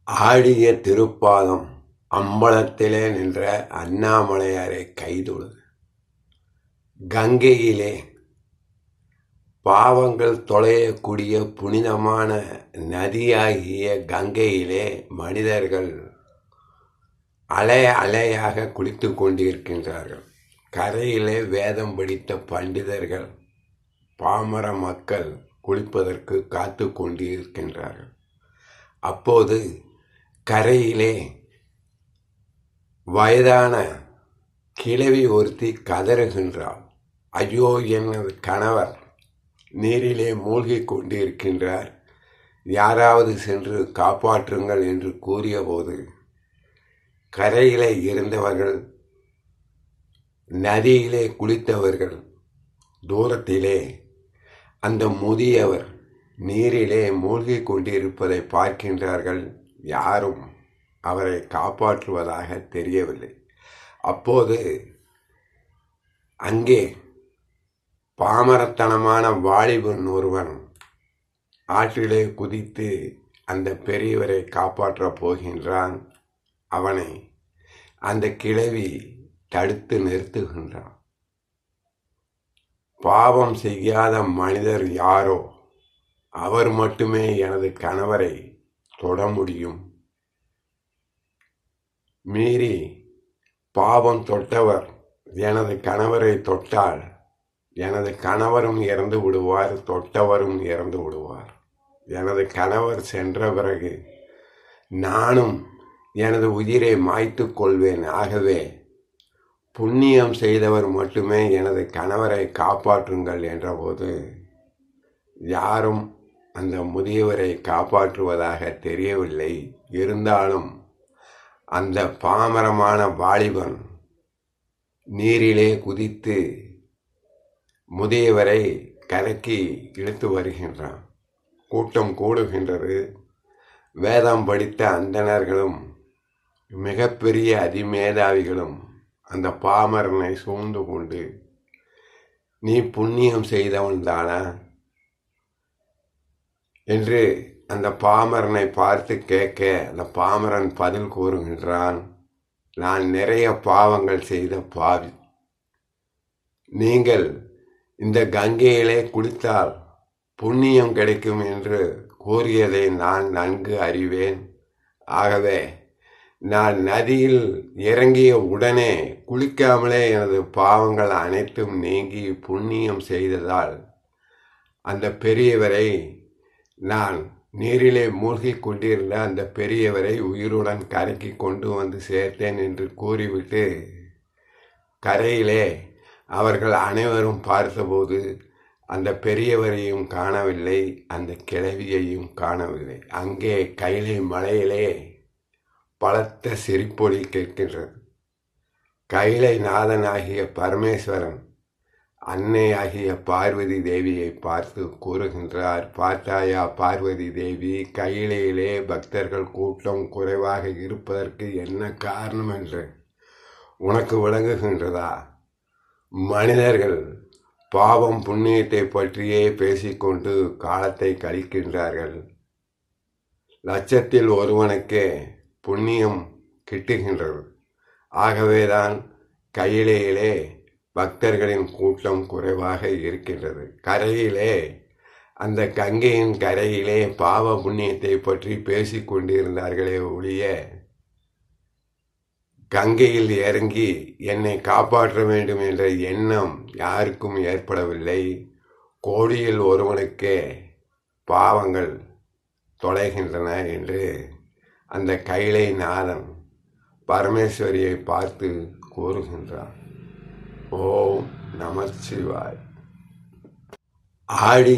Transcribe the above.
ஆடிய திருப்பாதம் அம்பலத்திலே நின்ற அண்ணாமலையாரை கைதொழுது. கங்கையிலே பாவங்கள் தொலையக்கூடிய புனிதமான நதியாகிய கங்கையிலே மனிதர்கள் அலை அலையாக குளித்து கொண்டிருக்கின்றார்கள். கரையிலே வேதம் படித்த பண்டிதர்கள் பாமர மக்கள் குளிப்பதற்கு காத்து கொண்டிருக்கின்றார்கள். அப்போது கரையிலே வயதான கிழவி ஒருத்தி கதறுகின்றாள். ஐயோ, எனது கணவர் நீரிலே மூழ்கி கொண்டிருக்கின்றார், யாராவது சென்று காப்பாற்றுங்கள் என்று கூறியபோது கரையிலே இருந்தவர்கள், நதியிலே குளித்தவர்கள் தூரத்திலே அந்த முதியவர் நீரிலே மூழ்கி கொண்டிருப்பதை பார்க்கின்றார்கள். யாரும் அவரை காப்பாற்றுவதாக தெரியவில்லை. அப்போது அங்கே பாமரத்தனமான வாலிபன் ஒருவன் ஆற்றிலே குதித்து அந்த பெரியவரை காப்பாற்றப் போகின்றான். அவனை அந்த கிழவி தடுத்து நிறுத்துகின்றான். பாவம் செய்யாத மனிதர் யாரோ அவர் மட்டுமே எனது கணவரை தொட முடியும். மீறி பாவம் தொட்டவர் எனது கணவரை தொட்டால் எனது கணவரும் இறந்து விடுவார், தொட்டவரும் இறந்து விடுவார். எனது கணவர் சென்ற பிறகு நானும் எனது உயிரை மாய்த்து கொள்வேன். ஆகவே புண்ணியம் செய்தவர் மட்டுமே எனது கணவரை காப்பாற்றுங்கள் என்றபோது யாரும் அந்த முதியவரை காப்பாற்றுவதாக தெரியவில்லை. இருந்தாலும் அந்த பாமரமான வாலிபன் நீரிலே குதித்து முதியவரை கரைக்கு இழுத்து வருகின்றான். கூட்டம் கூடுகின்றது. வேதம் படித்த அந்தணர்களும் மிகப்பெரிய அதிமேதாவிகளும் அந்த பாமரனை சூழ்ந்து கொண்டு, நீ புண்ணியம் செய்தவன் தானா என்று அந்த பாமரனை பார்த்து கேட்க, அந்த பாமரன் பதில் கூறுகின்றான், நான் நிறைய பாவங்கள் செய்த பாவி. நீங்கள் இந்த கங்கையிலே குளித்தால் புண்ணியம் கிடைக்கும் என்று கூறியதை நான் நன்கு அறிவேன். ஆகவே நான் நதியில் இறங்கிய உடனே குளிக்காமலே எனது பாவங்கள் அனைத்தும் நீங்கி புண்ணியம் செய்ததால் அந்த பெரியவரை நான் நீரிலே மூழ்கி கொண்டிருந்த அந்த பெரியவரை உயிருடன் கரைக்கு கொண்டு வந்து சேர்த்தேன் என்று கூறிவிட்டு கரையிலே அவர்கள் அனைவரும் பார்த்தபோது அந்த பெரியவரையும் காணவில்லை, அந்த கிழவியையும் காணவில்லை. அங்கே கைலை மலையிலே பலத்த சிரிப்பொலி கேட்கின்றது. கைலை நாதனாகிய பரமேஸ்வரன் அன்னையாகிய பார்வதி தேவியை பார்த்து கூறுகின்றார், பார்த்தாயா பார்வதி தேவி, கையிலே பக்தர்கள் கூட்டம் குறைவாக இருப்பதற்கு என்ன காரணம் என்று உனக்கு விளங்குகின்றதா? மனிதர்கள் பாவம் புண்ணியத்தை பற்றியே பேசிக்கொண்டு காலத்தை கழிக்கின்றார்கள். லட்சத்தில் ஒருவனுக்கே புண்ணியம் கிட்டுகின்றது. ஆகவேதான் கையிலே பக்தர்களின் கூட்டம் குறைவாக இருக்கின்றது. கரையிலே அந்த கங்கையின் கரையிலே பாவ புண்ணியத்தை பற்றி பேசி கொண்டிருந்தார்களே ஒழிய கங்கையில் இறங்கி என்னை காப்பாற்ற வேண்டும் என்ற எண்ணம் யாருக்கும் ஏற்படவில்லை. கோடியில் ஒருவனுக்கே பாவங்கள் தொலைகின்றன என்று அந்த கைலை நாதன் பரமேஸ்வரியை பார்த்து கூறுகின்றார். ஓம் நமச்சிவாய். ஆடி